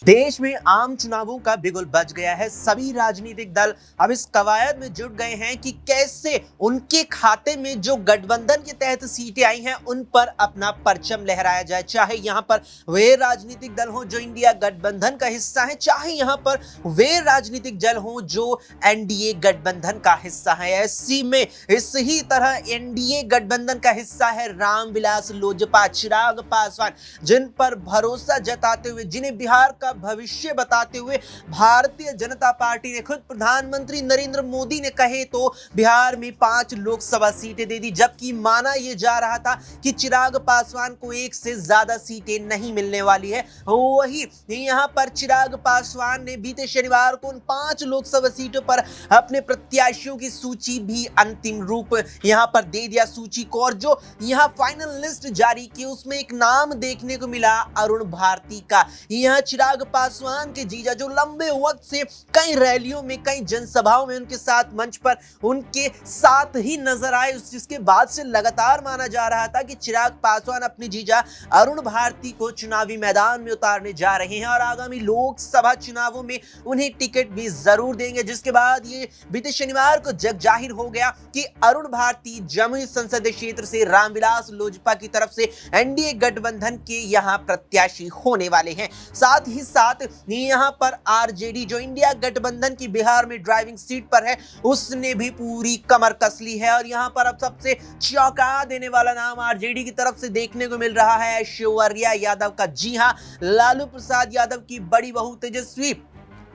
देश में आम चुनावों का बिगुल बज गया है। सभी राजनीतिक दल अब इस कवायद में जुट गए हैं कि कैसे उनके खाते में जो गठबंधन के तहत सीटें आई हैं उन पर अपना परचम लहराया जाए। चाहे यहां पर वे राजनीतिक दल हों जो इंडिया गठबंधन का हिस्सा है, चाहे यहां पर वे राजनीतिक दल हों जो एनडीए गठबंधन का हिस्सा है। ऐसी में इसी तरह एनडीए गठबंधन का हिस्सा है रामविलास लोजपा, चिराग पासवान, जिन पर भरोसा जताते हुए, जिन्हें बिहार का भविष्य बताते हुए भारतीय जनता पार्टी ने, खुद प्रधानमंत्री नरेंद्र मोदी ने कहे तो बिहार में 5 लोकसभा सीटें दे दी, जबकि माना यह जा रहा था कि चिराग पासवान को 1 से ज्यादा सीटें नहीं मिलने वाली है। वही यहां पर चिराग पासवान ने बीते शनिवार को उन 5 लोकसभा सीटों पर अपने प्रत्याशियों की सूची भी अंतिम रूप यहां पर दे दिया सूची को, और जो यहां फाइनल लिस्ट जारी की उसमें एक नाम देखने को मिला अरुण भारती का। यहां चिराग पासवान के जीजा जो लंबे वक्त से कई रैलियों में, कई जनसभाओं में उनके साथ मंच पर उनके साथ ही नजर आए, जिसके बाद से लगातार माना जा रहा था कि चिराग पासवान अपने जीजा अरुण भारती को चुनावी मैदान में उतारने जा रहे हैं और आगामी लोकसभा चुनावों में उन्हें टिकट भी जरूर देंगे। जिसके बाद ये बीते शनिवार को जग जाहिर हो गया कि अरुण भारती जमुई संसदीय क्षेत्र से रामविलास लोजपा की तरफ से एनडीए गठबंधन के यहां प्रत्याशी होने वाले हैं। साथ ही साथ यहां पर आरजेडी जो इंडिया गठबंधन की बिहार में ड्राइविंग सीट पर है, उसने भी पूरी कमर कस ली है और यहां पर अब सबसे चौंका देने वाला नाम आरजेडी की तरफ से देखने को मिल रहा है ऐश्वर्या यादव का। जी हां, लालू प्रसाद यादव की बड़ी बहू तेजस्वी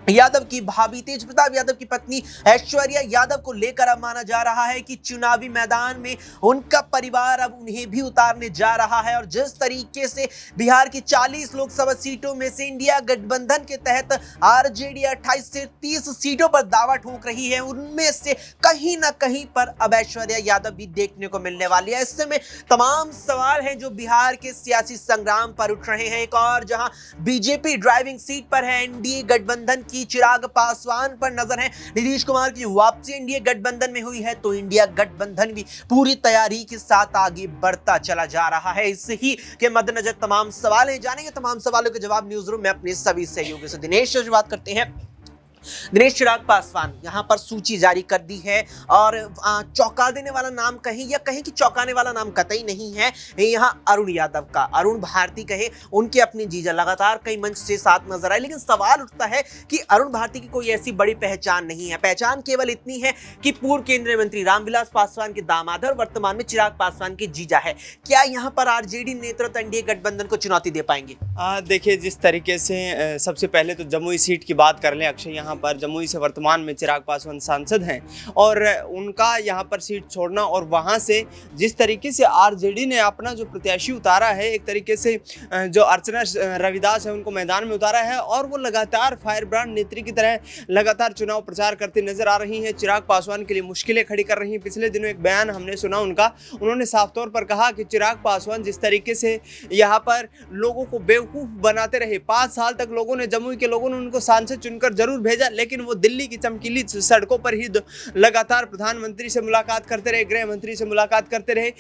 यादव की भाभी तेज प्रताप यादव की पत्नी ऐश्वर्या यादव को लेकर अब माना जा रहा है कि चुनावी मैदान में उनका परिवार अब उन्हें भी उतारने जा रहा है। और जिस तरीके से बिहार की 40 लोकसभा सीटों में से इंडिया गठबंधन के तहत आरजेडी 28 से 30 सीटों पर दावा ठोक रही है, उनमें से कहीं ना कहीं पर अब ऐश्वर्या यादव भी देखने को मिलने वाली है। ऐसे में तमाम सवाल हैं जो बिहार के सियासी संग्राम पर उठ रहे हैं। एक और जहां बीजेपी ड्राइविंग सीट पर है, एनडीए गठबंधन की चिराग पासवान पर नजर है। नीतीश कुमार की वापसी इंडिया गठबंधन में हुई है तो इंडिया गठबंधन भी पूरी तैयारी के साथ आगे बढ़ता चला जा रहा है। इसी के मद्देनजर तमाम सवाल हैं, जानेंगे तमाम सवालों के जवाब न्यूज रूम में अपने सभी सहयोगियों से। दिनेश से बात करते हैं। दिनेश, चिराग पासवान यहां पर सूची जारी कर दी है और चौंका देने वाला नाम कहें या कहें कि चौंकाने वाला नाम कतई नहीं है यहां अरुण यादव का। अरुण भारती कहे, उनके अपने जीजा लगातार कई मंच से साथ नजर आए, लेकिन सवाल उठता है कि अरुण भारती की कोई ऐसी बड़ी पहचान नहीं है। पहचान केवल इतनी है कि पूर्व केंद्रीय मंत्री रामविलास पासवान के दामाद और वर्तमान में चिराग पासवान के जीजा है। क्या यहां पर आरजेडी नेतृत्व एनडीए गठबंधन को चुनौती दे पाएंगे? देखिए, जिस तरीके से सबसे पहले तो जमुई सीट की बात कर लें। अक्षय, यहाँ पर जमुई से वर्तमान में चिराग पासवान सांसद हैं और उनका यहाँ पर सीट छोड़ना और वहाँ से जिस तरीके से आरजेडी ने अपना जो प्रत्याशी उतारा है, एक तरीके से जो अर्चना रविदास है उनको मैदान में उतारा है और वो लगातार फायर ब्रांड नेत्री की तरह लगातार चुनाव प्रचार करते नजर आ रही हैं। चिराग पासवान के लिए मुश्किलें खड़ी कर रही हैं। पिछले दिनों एक बयान हमने सुना उनका, उन्होंने साफ तौर पर कहा कि चिराग पासवान जिस तरीके से यहाँ पर लोगों को बेवकूफ़ बनाते रहे, 5 साल तक लोगों ने, जमुई के लोगों ने उनको सांसद चुनकर जरूर भेजा, लेकिन वो दिल्ली की चमकीली सड़कों पर ही लगातार प्रधानमंत्री से मुलाकात करते रहे, गृह मंत्री से मुलाकात करते रहे।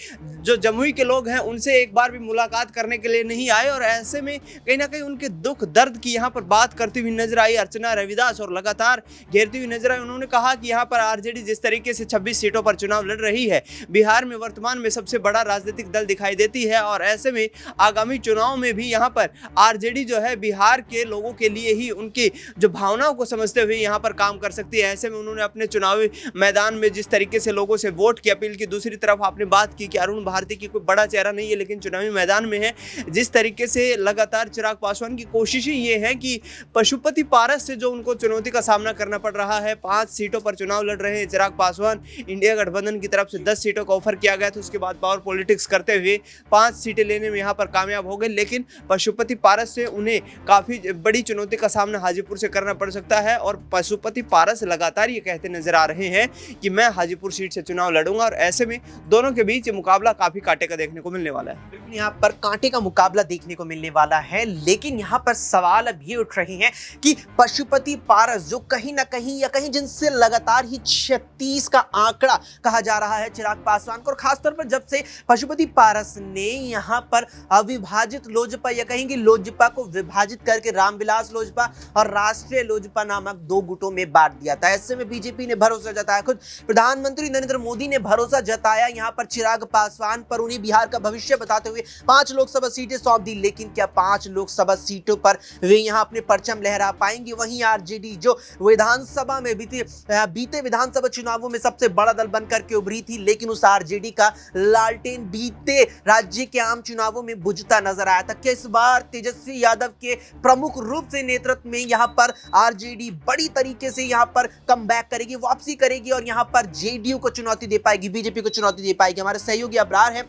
जो जमुई के लोग हैं उनसे एक बार भी मुलाकात करने के लिए नहीं आए और ऐसे में कहीं ना कहीं उनके दुख दर्द की यहाँ पर बात करती हुई नजर आई अर्चना रविदास और लगातार घेरती हुई नजर आई। उन्होंने कहा कि यहाँ पर आरजेडी जिस तरीके से 26 सीटों पर चुनाव लड़ रही है, बिहार में वर्तमान में सबसे बड़ा राजनीतिक दल दिखाई देती है और ऐसे में आगामी चुनाव में भी यहाँ पर आरजेडी जो है बिहार के लोगों के लिए ही, उनकी जो भावनाओं को समझते हुए यहाँ पर काम कर सकती है। ऐसे में उन्होंने अपने चुनावी मैदान में जिस तरीके से लोगों से वोट की अपील की, दूसरी तरफ आपने बात की कि अरुण भारती की कोई बड़ा चेहरा नहीं है लेकिन चुनावी मैदान में है। जिस तरीके से लगातार चिराग पासवान की कोशिशें ये हैं कि पशुपति पारस से जो उनको चुनौती का सामना करना पड़ रहा है, 5 सीटों पर चुनाव लड़ रहे हैं चिराग पासवान। इंडिया गठबंधन की तरफ से 10 सीटों का ऑफर किया गया था, उसके बाद पावर पॉलिटिक्स करते हुए 5 सीटें लेने में यहाँ पर कामयाब हो गए, लेकिन पशुपति पारस से उन्हें काफ़ी बड़ी चुनौती का सामना हाजीपुर से करना पड़ सकता है है और पशुपति पारस लगातार ये कहते नजर आ रहे हैं कि मैं हाजीपुर सीट से चुनाव लड़ूंगा, और ऐसे में दोनों के बीच ये मुकाबला काफी कांटे का देखने को मिलने वाला है। बिल्कुल यहाँ पर कांटे का मुकाबला देखने को मिलने वाला है, लेकिन यहाँ पर सवाल अब ये उठ रहे हैं कि पशुपति पारस जो कहीं ना कहीं या कहीं जिनसे लगातार ही 36 का आंकड़ा कहा जा रहा है चिराग पासवान को, और खासतौर पर जब से पशुपति पारस ने यहाँ पर अविभाजित लोजपा या कहेंगे लोजपा को विभाजित करके रामविलास लोजपा और राष्ट्रीय लोजपा नामक दो गुटों में बांट दिया था, ऐसे में बीजेपी ने भरोसा जताया, खुद प्रधानमंत्री नरेंद्र मोदी ने भरोसा जताया यहाँ पर चिराग पासवान पर, उन्हें बिहार का भविष्य बताते हुए 5 लोकसभा सीटें सौंप दी। लेकिन क्या 5 लोकसभा सीटों पर वे यहाँ अपने परचम लहरा पाएंगे? वहीं आरजेडी जो विधानसभा में बीते विधानसभा चुनावों में सबसे बड़ा दल बनकर के उभरी थी, लेकिन उस आरजेडी का लालटेन बीते राज्य के आम चुनावों में बुझता नजर आया था। क्या इस बार तेजस्वी यादव के प्रमुख रूप से नेतृत्व में यहाँ पर आरजेडी बड़ी तरीके से यहाँ पर कमबैक करेगी, वापसी करेगी और यहाँ पर जेडीयू को चुनौती दे पाएगी, बीजेपी को चुनौती दे पाएगी? हमारे सहयोगी अबरार हैं,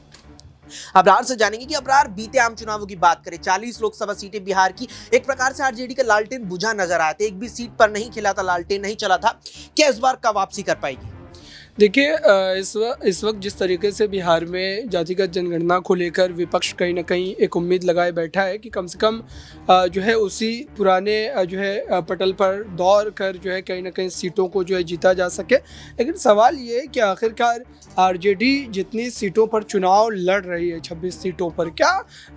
अबरार से जानेंगे कि अबरार, बीते आम चुनावों की बात करें, 40 लोकसभा सीटें बिहार की, एक प्रकार से आरजेडी का लालटेन बुझा नजर आया था, एक भी सीट पर नहीं खिला था, लालटेन नहीं चला था। क्या इस बार का वापसी कर पाएगी? देखिए, इस वक्त जिस तरीके से बिहार में जातिगत जनगणना को लेकर विपक्ष कहीं ना कहीं एक उम्मीद लगाए बैठा है कि कम से कम जो है उसी पुराने जो है पटल पर दौड़ कर जो है कहीं ना कहीं सीटों को जो है जीता जा सके। लेकिन सवाल ये है कि आखिरकार आरजेडी जितनी सीटों पर चुनाव लड़ रही है, 26 सीटों पर, क्या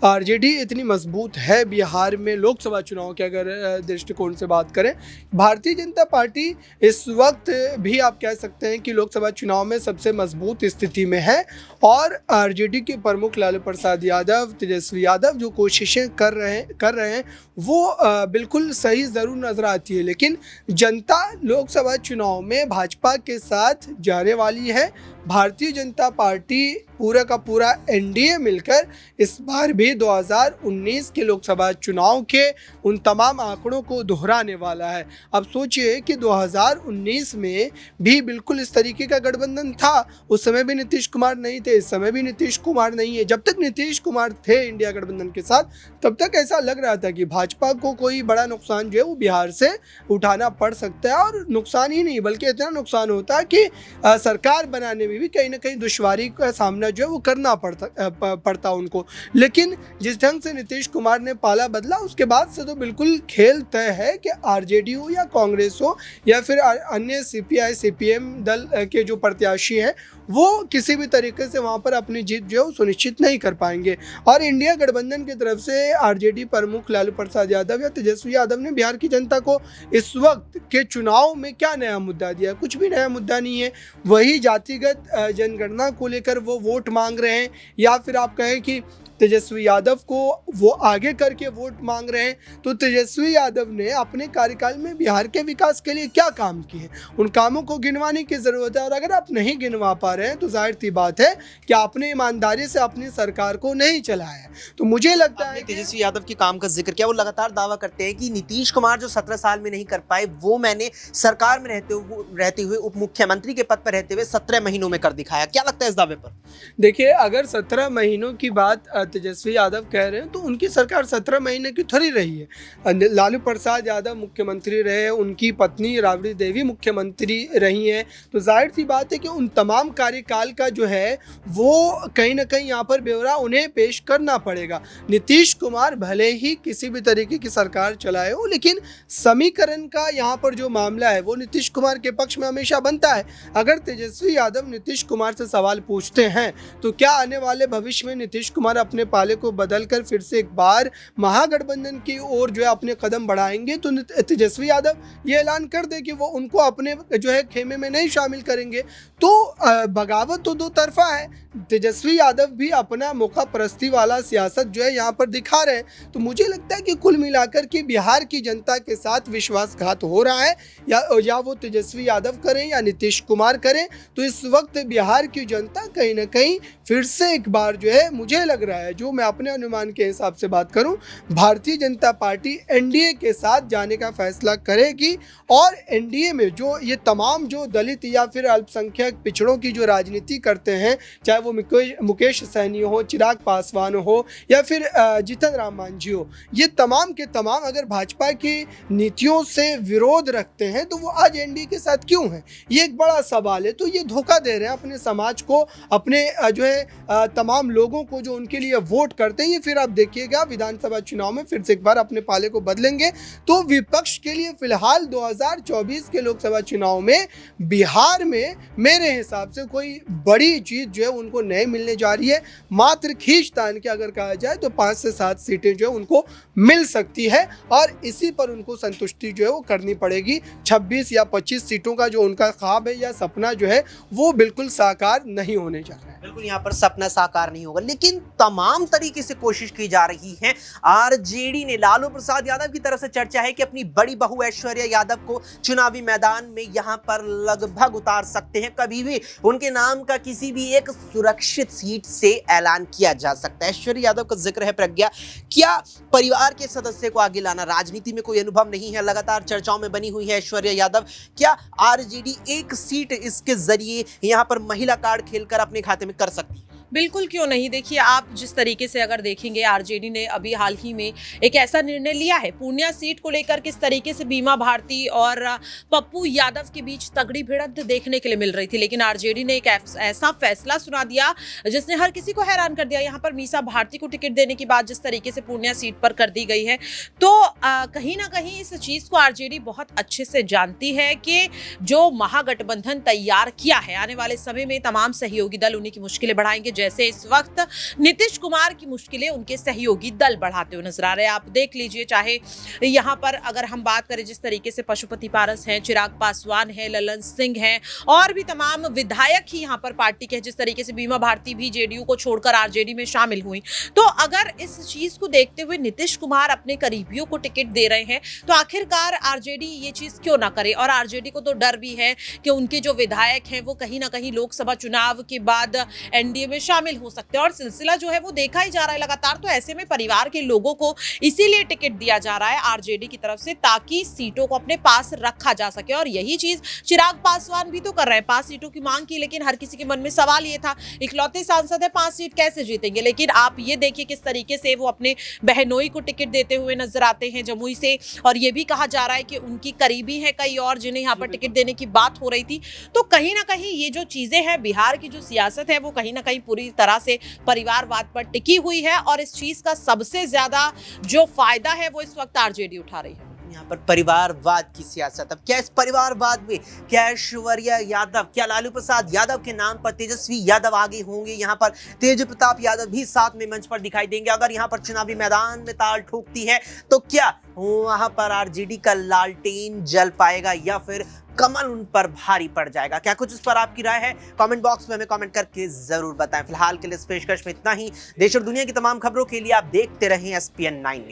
आरजेडी इतनी मजबूत है बिहार में लोकसभा चुनाव के अगर दृष्टिकोण से बात करें? भारतीय जनता पार्टी इस वक्त भी आप कह सकते हैं कि लोकसभा चुनाव में सबसे मजबूत स्थिति में है, और आरजेडी के प्रमुख लालू प्रसाद यादव, तेजस्वी यादव जो कोशिशें कर रहे हैं वो बिल्कुल सही ज़रूर नज़र आती है। लेकिन जनता लोकसभा चुनाव में भाजपा के साथ जाने वाली है। भारतीय जनता पार्टी पूरा का पूरा एनडीए मिलकर इस बार भी 2019 के लोकसभा चुनाव के उन तमाम आंकड़ों को दोहराने वाला है। अब सोचिए कि 2019 में भी बिल्कुल इस तरीके का गठबंधन था, उस समय भी नीतीश कुमार नहीं थे, इस समय भी नीतीश कुमार नहीं है। जब तक नीतीश कुमार थे इंडिया गठबंधन के साथ, तब तक ऐसा लग रहा था कि भाजपा को कोई बड़ा नुकसान जो है वो बिहार से उठाना पड़ सकता है, और नुकसान ही नहीं बल्कि इतना नुकसान होता है कि सरकार बनाने में भी कहीं ना कहीं दुश्वारी का सामना जो है वो करना पड़ता उनको। लेकिन जिस ढंग से नीतीश कुमार ने पाला बदला, उसके बाद से तो बिल्कुल खेल तय है कि आरजेडी हो या कांग्रेस हो या फिर अन्य सीपीआई सीपीएम दल के जो प्रत्याशी हैं वो किसी भी तरीके से वहाँ पर अपनी जीत जो है सुनिश्चित नहीं कर पाएंगे। और इंडिया गठबंधन की तरफ से आरजेडी प्रमुख लालू प्रसाद यादव या तेजस्वी यादव ने बिहार की जनता को इस वक्त के चुनाव में क्या नया मुद्दा दिया? कुछ भी नया मुद्दा नहीं है। वही जातिगत जनगणना को लेकर वो वोट मांग रहे हैं, या फिर आप कहें कि तेजस्वी यादव को वो आगे करके वोट मांग रहे हैं। तो तेजस्वी यादव ने अपने कार्यकाल में बिहार के विकास के लिए क्या काम किए, उन कामों को गिनवाने की ज़रूरत है। और अगर आप नहीं गिनवा पा रहे हैं तो जाहिर सी बात है कि आपने ईमानदारी से अपनी सरकार को नहीं चलाया। तो मुझे लगता है तेजस्वी यादव के काम का जिक्र किया, वो लगातार दावा करते हैं कि नीतीश कुमार जो 17 साल में नहीं कर पाए वो मैंने सरकार में रहते हुए उप मुख्यमंत्री के पद पर रहते हुए 17 महीनों में कर दिखाया। क्या लगता है इस दावे पर? देखिए, अगर 17 महीनों की बात तेजस्वी यादव कह रहे हैं तो उनकी सरकार 17 महीने की थोड़ी रही है। लालू प्रसाद यादव मुख्यमंत्री रहे, उनकी पत्नी राबड़ी देवी मुख्यमंत्री रही हैं। तो जाहिर सी बात है कि उन तमाम कार्यकाल का जो है वो कहीं ना कहीं यहाँ पर ब्यौरा उन्हें पेश करना पड़ेगा। नीतीश कुमार भले ही किसी भी तरीके की सरकार चलाए हो, लेकिन समीकरण का यहाँ पर जो मामला है वो नीतीश कुमार के पक्ष में हमेशा बनता है। अगर तेजस्वी यादव नीतीश कुमार से सवाल पूछते हैं तो क्या आने वाले भविष्य में नीतीश कुमार अपने पाले को बदलकर फिर से एक बार महागठबंधन की ओर जो है अपने कदम बढ़ाएंगे? तो तेजस्वी यादव ये ऐलान कर दे कि वो उनको अपने जो है खेमे में नहीं शामिल करेंगे, तो बगावत तो दो तरफा है। तेजस्वी यादव भी अपना मौका परस्ती वाला सियासत जो है यहाँ पर दिखा रहे हैं। तो मुझे लगता है कि कुल मिलाकर के बिहार की जनता के साथ विश्वासघात हो रहा है, या वो तेजस्वी यादव करें या नीतीश कुमार करें। तो इस वक्त बिहार की जनता कहीं ना कहीं फिर से एक बार जो है मुझे लग रहा है है, जो मैं अपने अनुमान के हिसाब से बात करूं, भारतीय जनता पार्टी एनडीए के साथ जाने का फैसला करेगी और एनडीए में जो ये तमाम जो दलित या फिर अल्पसंख्यक पिछड़ों की जो राजनीति करते हैं, चाहे वो मुकेश सहनी हो, चिराग पासवान हो या फिर जीतन राम मांझी हो, ये तमाम के तमाम अगर भाजपा की नीतियों से विरोध रखते हैं तो वो आज एनडीए के साथ क्यों हैं, ये एक बड़ा सवाल है। तो ये धोखा दे रहे हैं अपने समाज को, अपने जो है तमाम लोगों को जो उनके लिए वोट करते हैं। ये फिर आप देखिएगा विधानसभा चुनाव में फिर से एक बार अपने पाले को बदलेंगे। तो विपक्ष के लिए फिलहाल 2024 के लोकसभा चुनाव में बिहार में मेरे हिसाब से कोई बड़ी जीत जो है उनको नहीं मिलने जा रही है। मात्र खींचतान के अगर कहा जाए तो 5 से 7 सीटें जो है उनको मिल सकती है और इसी पर उनको संतुष्टि जो है वो करनी पड़ेगी। 26 या 25 सीटों का जो उनका ख्वाब है या सपना जो है वो बिल्कुल साकार नहीं होने जा रहा है। बिल्कुल यहाँ पर सपना साकार नहीं होगा, लेकिन तमाम तरीके से कोशिश की जा रही है। आरजेडी ने, लालू प्रसाद यादव की तरफ से चर्चा है कि अपनी बड़ी बहू ऐश्वर्या यादव को चुनावी मैदान में यहाँ पर लगभग उतार सकते हैं। कभी भी उनके नाम का किसी भी एक सुरक्षित सीट से ऐलान किया जा सकता है। ऐश्वर्या यादव का जिक्र है प्रज्ञा, क्या परिवार के सदस्य को आगे लाना, राजनीति में कोई अनुभव नहीं है, लगातार चर्चाओं में बनी हुई है ऐश्वर्या यादव, क्या आरजेडी एक सीट इसके जरिए यहाँ पर महिला कार्ड खेलकर अपने खाते में कर सकती है? बिल्कुल क्यों नहीं। देखिए, आप जिस तरीके से अगर देखेंगे, आरजेडी ने अभी हाल ही में एक ऐसा निर्णय लिया है पूर्णिया सीट को लेकर, किस तरीके से बीमा भारती और पप्पू यादव के बीच तगड़ी भिड़ंत देखने के लिए मिल रही थी, लेकिन आरजेडी ने एक ऐसा फैसला सुना दिया जिसने हर किसी को हैरान कर दिया। यहाँ पर मीसा भारती को टिकट देने की बात जिस तरीके से पूर्णिया सीट पर कर दी गई है, तो कहीं ना कहीं इस चीज को आरजेडी बहुत अच्छे से जानती है कि जो महागठबंधन तैयार किया है, आने वाले समय में तमाम सहयोगी दल उन्हीं की मुश्किलें बढ़ाएंगे। जैसे इस वक्त नीतीश कुमार की मुश्किलें उनके सहयोगी दल बढ़ाते हुए नजर आ रहे हैं। आप देख लीजिए, चाहे यहाँ पर अगर हम बात करें जिस तरीके से पशुपति पारस हैं, चिराग पासवान है, ललन सिंह हैं और भी तमाम विधायक ही यहाँ पर पार्टी के, जिस तरीके से बीमा भारती भी जेडीयू को छोड़कर आरजेडी में शामिल हुई। तो अगर इस चीज को देखते हुए नीतीश कुमार अपने करीबियों को टिकट दे रहे हैं तो आखिरकार आरजेडी ये चीज क्यों ना करे। और आरजेडी को तो डर भी है कि उनके जो विधायक हैं वो कहीं ना कहीं लोकसभा चुनाव के बाद एनडीए में शामिल हो सकते हैं और सिलसिला जो है वो देखा ही जा रहा है लगातार। तो ऐसे में परिवार के लोगों को इसीलिए टिकट दिया जा रहा है आरजेडी की तरफ से, ताकि सीटों को अपने पास रखा जा सके। और यही चीज चिराग पासवान भी तो कर रहे हैं, 5 सीटों की मांग की, लेकिन हर किसी के मन में सवाल ये था, इकलौते सांसद है, 5 सीट कैसे जीतेंगे। लेकिन आप ये देखिए किस तरीके से वो अपने बहनोई को टिकट देते हुए नजर आते हैं जमुई से, और ये भी कहा जा रहा है कि उनकी करीबी है कई और जिन्हें यहाँ पर टिकट देने की बात हो रही थी। तो कहीं ना कहीं ये जो चीजें हैं, बिहार की जो सियासत है वो कहीं ना कहीं पूरी तरह से परिवारवाद पर टिकी हुई है और इस चीज का सबसे ज्यादा जो फायदा है वो इस वक्त आरजेडी उठा रही है। यहाँ पर परिवारवाद की सियासत, अब क्या इस परिवारवाद में क्या ऐश्वर्या यादव, क्या लालू प्रसाद यादव के नाम पर तेजस्वी यादव आगे होंगे? यहाँ पर तेज प्रताप यादव भी साथ में मंच पर दिखाई देंगे। अगर यहाँ पर चुनावी मैदान में ताल ठोकती है तो क्या वहां पर आरजेडी का लालटेन जल पाएगा या फिर कमल उन पर भारी पड़ जाएगा? क्या कुछ इस पर आपकी राय है? कमेंट बॉक्स में हमें कमेंट करके जरूर बताएं। फिलहाल के लिए इस पेशकश में इतना ही। देश और दुनिया की तमाम खबरों के लिए आप देखते रहें SPN 9।